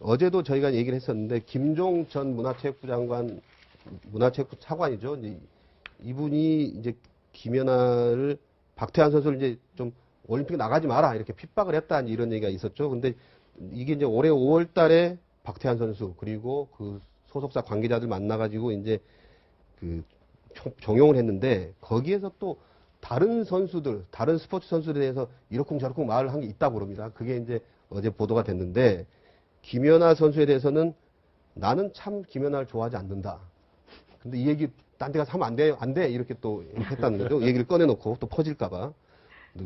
어제도 저희가 얘기를 했었는데, 김종 전 문화체육부 장관, 문화체육부 차관이죠. 이분이 이제 김연아를, 박태환 선수를 이제 좀 올림픽 나가지 마라, 이렇게 핍박을 했다, 이런 얘기가 있었죠. 근데 이게 이제 올해 5월 달에 박태환 선수, 그리고 그 소속사 관계자들 만나가지고 이제 종용을 했는데, 거기에서 또 다른 선수들, 다른 스포츠 선수들에 대해서 이러쿵저러쿵 말을 한 게 있다고 그럽니다. 그게 이제 어제 보도가 됐는데, 김연아 선수에 대해서는 나는 참 김연아를 좋아하지 않는다. 근데 이 얘기 딴 데 가서 하면 안 돼. 이렇게 또 했다는 거죠. 얘기를 꺼내놓고 또 퍼질까봐.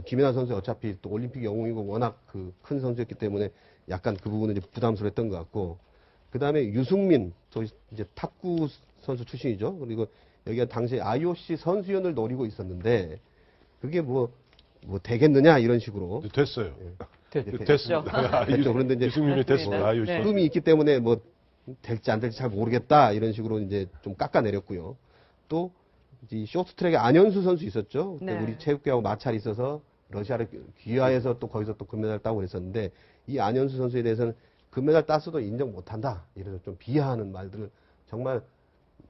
김연아 선수 어차피 또 올림픽 영웅이고 워낙 큰 선수였기 때문에 약간 그 부분은 이제 부담스러웠던 것 같고. 그 다음에 유승민, 또 이제 탁구 선수 출신이죠. 그리고 여기가 당시에 IOC 선수연을 노리고 있었는데, 그게 뭐 되겠느냐, 이런 식으로. 됐어요. 됐습니다. 됐죠. 그런데 이제 유승민이 됐습니다. 아유씨. 네. 흠이 있기 때문에 뭐 될지 안 될지 잘 모르겠다, 이런 식으로 이제 좀 깎아내렸고요. 또 이 쇼트트랙에 안현수 선수 있었죠. 그때 네. 우리 체육계하고 마찰이 있어서 러시아를 귀화해서 또 거기서 또 금메달 따고 그랬었는데, 이 안현수 선수에 대해서는 금메달 땄어도 인정 못한다, 이래서 좀 비하하는 말들을, 정말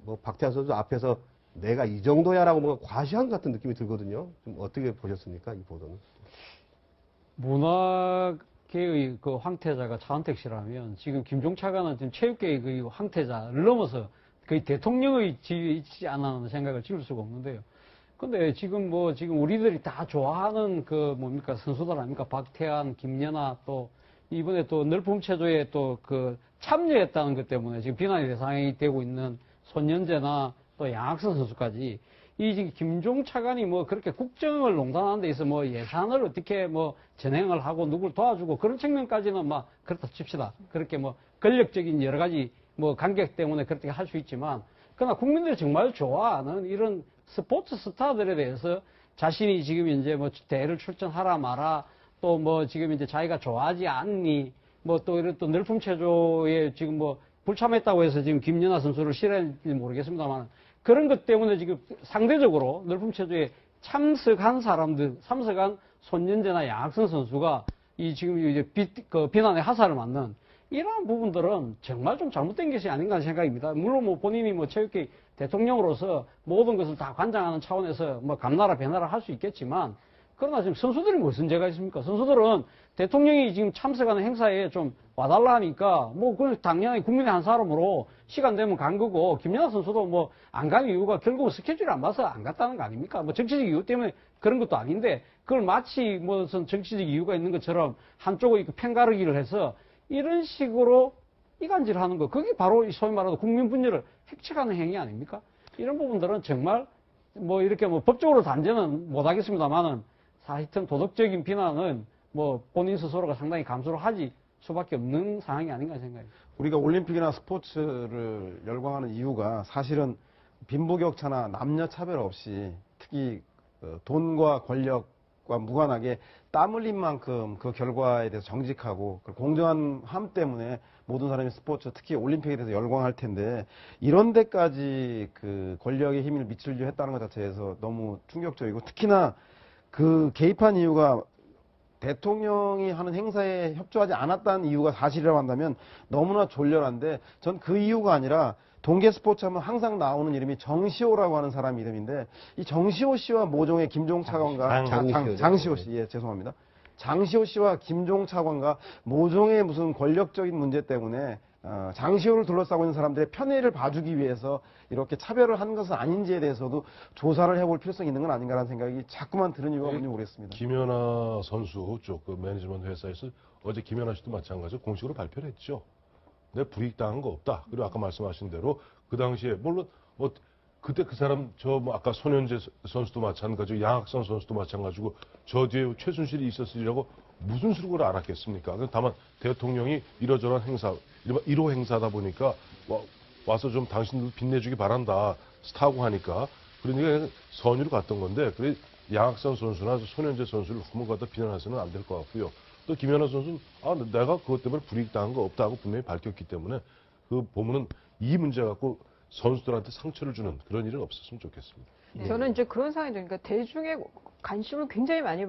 뭐 박태환 선수 앞에서 내가 이 정도야라고 뭔가 과시한 것 같은 느낌이 들거든요. 좀 어떻게 보셨습니까, 이 보도는? 문화계의 그 황태자가 차은택 씨라면, 지금 김종 차관은 지금 체육계의 그 황태자를 넘어서 거의 대통령의 지위에 있지 않았나 생각을 지울 수가 없는데요. 근데 지금 지금 우리들이 다 좋아하는 뭡니까, 선수들 아닙니까? 박태환, 김연아, 또 이번에 또 늘품체조에 또 참여했다는 것 때문에 지금 비난의 대상이 되고 있는 손연재나 또 양학선 선수까지, 이 지금 김종 차관이 그렇게 국정을 농단하는 데 있어 예산을 어떻게 전행을 하고 누굴 도와주고 그런 측면까지는 그렇다 칩시다. 그렇게 권력적인 여러 가지 간격 때문에 그렇게 할 수 있지만, 그러나 국민들이 정말 좋아하는 이런 스포츠 스타들에 대해서 자신이 지금 이제 대회를 출전하라 마라, 또 지금 이제 자기가 좋아하지 않니, 또 이런 또 늘품체조에 지금 불참했다고 해서 지금 김연아 선수를 싫어했는지 모르겠습니다만, 그런 것 때문에 지금 상대적으로 늘품체조에 참석한 손연재나 양학선 선수가 지금 이제 비난의 하사를 맞는 이러한 부분들은 정말 좀 잘못된 것이 아닌가 하는 생각입니다. 물론 본인이 체육계 대통령으로서 모든 것을 다 관장하는 차원에서 감나라 배나라 할 수 있겠지만, 그러나 지금 선수들이 무슨 죄가 있습니까? 선수들은 대통령이 지금 참석하는 행사에 좀 와달라 하니까 그건 당연히 국민의 한 사람으로 시간 되면 간 거고, 김연아 선수도 안 간 이유가 결국은 스케줄이 안 맞아서 안 갔다는 거 아닙니까? 정치적 이유 때문에 그런 것도 아닌데, 그걸 마치 무슨 정치적 이유가 있는 것처럼 한쪽의 편가르기를 해서 이런 식으로 이간질하는 거, 그게 바로 소위 말하는 국민 분열을 획책하는 행위 아닙니까? 이런 부분들은 정말 이렇게 법적으로 단죄는 못 하겠습니다만은, 사실은 도덕적인 비난은 본인 스스로가 상당히 감수를 하지 수밖에 없는 상황이 아닌가 생각합니다. 우리가 올림픽이나 스포츠를 열광하는 이유가 사실은 빈부격차나 남녀 차별 없이, 특히 돈과 권력과 무관하게 땀 흘린 만큼 그 결과에 대해서 정직하고 공정한 함 때문에 모든 사람이 스포츠, 특히 올림픽에 대해서 열광할 텐데, 이런 데까지 권력의 힘을 미치려 했다는 것 자체에서 너무 충격적이고, 특히나 개입한 이유가 대통령이 하는 행사에 협조하지 않았다는 이유가 사실이라고 한다면 너무나 졸렬한데, 전 그 이유가 아니라 동계 스포츠 하면 항상 나오는 이름이 정시호라고 하는 사람 이름인데, 이 정시호 씨와 모종의 김종 차관과 장시호 씨, 예, 죄송합니다. 장시호 씨와 김종 차관과 모종의 무슨 권력적인 문제 때문에 장시호를 둘러싸고 있는 사람들의 편의를 봐주기 위해서 이렇게 차별을 한 것은 아닌지에 대해서도 조사를 해볼 필요성이 있는 건 아닌가라는 생각이 자꾸만 드는 이유가 뭔지 모르겠습니다. 김연아 선수 쪽 매니지먼트 회사에서 어제 김연아 씨도 마찬가지로 공식으로 발표를 했죠. 내 불이익당한 거 없다. 그리고 아까 말씀하신 대로 그 당시에 물론 그때 그 사람 아까 손현재 선수도 마찬가지고 양학선 선수도 마찬가지고 저 뒤에 최순실이 있었으리라고 무슨 수로 그걸 알았겠습니까? 다만 대통령이 이러저러한 행사, 1호 행사다 보니까 와서 좀 당신들 빛내주기 바란다. 스타고 하니까. 그러니까 선의로 갔던 건데, 그래 양학선 선수나 손현재 선수를 너무 갖다 비난해서는 안 될 것 같고요. 또 김연아 선수는 내가 그것 때문에 불이익당한 거 없다고 분명히 밝혔기 때문에 보면은 이 문제 갖고 선수들한테 상처를 주는 그런 일은 없었으면 좋겠습니다. 저는 이제 그런 상황이 되니까 대중의 관심을 굉장히 많이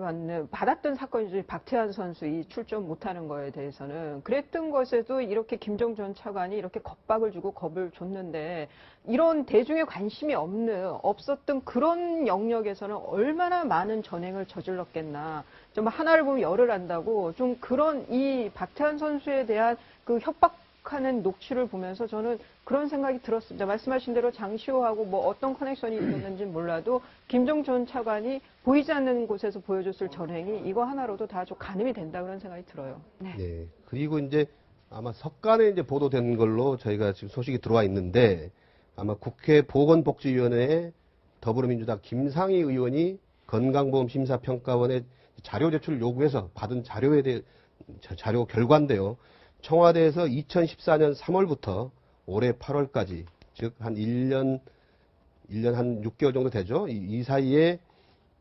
받았던 사건이죠. 박태환 선수 이 출전 못하는 거에 대해서는. 그랬던 것에도 이렇게 김종 전 차관이 이렇게 겁박을 주고 겁을 줬는데 이런 대중의 관심이 없었던 그런 영역에서는 얼마나 많은 전행을 저질렀겠나. 좀 하나를 보면 열을 안다고 좀 그런 이 박태환 선수에 대한 그 협박하는 녹취를 보면서 저는 그런 생각이 들었습니다. 말씀하신 대로 장시호하고 뭐 어떤 커넥션이 있었는지 몰라도 김종 전 차관이 보이지 않는 곳에서 보여줬을 전행이 이거 하나로도 다 좀 가늠이 된다 그런 생각이 들어요. 네. 네. 그리고 이제 아마 석간에 이제 보도된 걸로 저희가 지금 소식이 들어와 있는데 아마 국회 보건복지위원회에 더불어민주당 김상희 의원이 건강보험심사평가원에 자료 제출을 요구해서 받은 자료에 대해 자료 결과인데요. 청와대에서 2014년 3월부터 올해 8월까지 즉 한 1년 한 6개월 정도 되죠. 이 사이에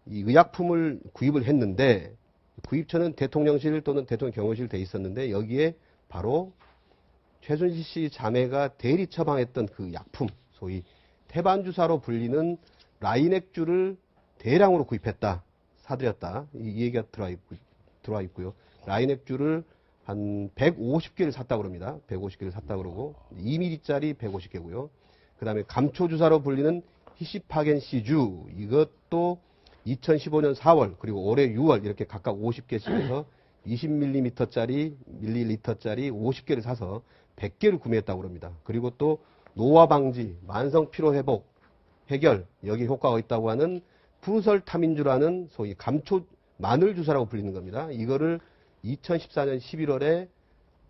이 의약품을 구입을 했는데 구입처는 대통령실 또는 대통령 경호실 돼 있었는데 여기에 바로 최순실 씨 자매가 대리 처방했던 그 약품 소위 태반주사로 불리는 라이넥주를 대량으로 구입했다. 사들였다. 이 얘기가 들어와 있고요. 라이넥주를 한 150개를 샀다고 그럽니다. 150개를 샀다고 그러고 2ml짜리 150개고요. 그 다음에 감초주사로 불리는 히시파겐시주 이것도 2015년 4월 그리고 올해 6월 이렇게 각각 50개씩 해서 20ml짜리 50개를 사서 100개를 구매했다고 합니다. 그리고 또 노화 방지, 만성 피로 회복, 해결 여기 효과가 있다고 하는 푸르설타민주라는 소위 감초 마늘 주사라고 불리는 겁니다. 이거를 2014년 11월에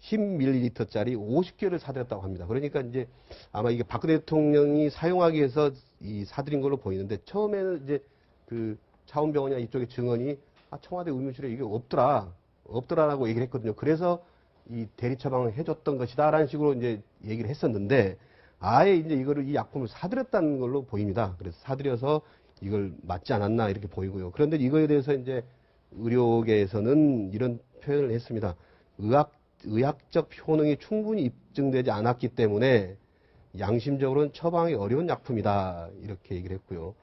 10ml짜리 50개를 사들였다고 합니다. 그러니까 이제 아마 이게 박근혜 대통령이 사용하기 위해서 이 사들인 걸로 보이는데 처음에는 이제 그 차원병원이나 이쪽의 증언이 청와대 의무실에 이게 없더라라고 얘기를 했거든요. 그래서 이 대리 처방을 해줬던 것이다라는 식으로 이제 얘기를 했었는데 아예 이제 이거를 이 약품을 사들였다는 걸로 보입니다. 그래서 사들여서 이걸 맞지 않았나 이렇게 보이고요. 그런데 이거에 대해서 이제 의료계에서는 이런 표현을 했습니다. 의학적 효능이 충분히 입증되지 않았기 때문에 양심적으로는 처방이 어려운 약품이다 이렇게 얘기를 했고요.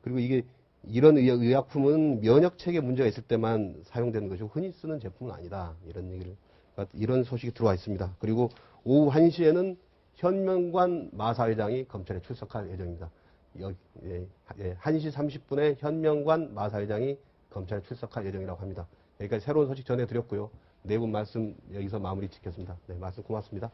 그리고 이게 이런 의약품은 면역 체계 문제가 있을 때만 사용되는 것이고 흔히 쓰는 제품은 아니다 이런 소식이 들어와 있습니다. 그리고 오후 1시에는 현명관 마사회장이 검찰에 출석할 예정입니다. 1시 30분에 현명관 마사회장이 검찰에 출석할 예정이라고 합니다. 여기까지 새로운 소식 전해드렸고요. 네 분 말씀 여기서 마무리 짓겠습니다. 네, 말씀 고맙습니다.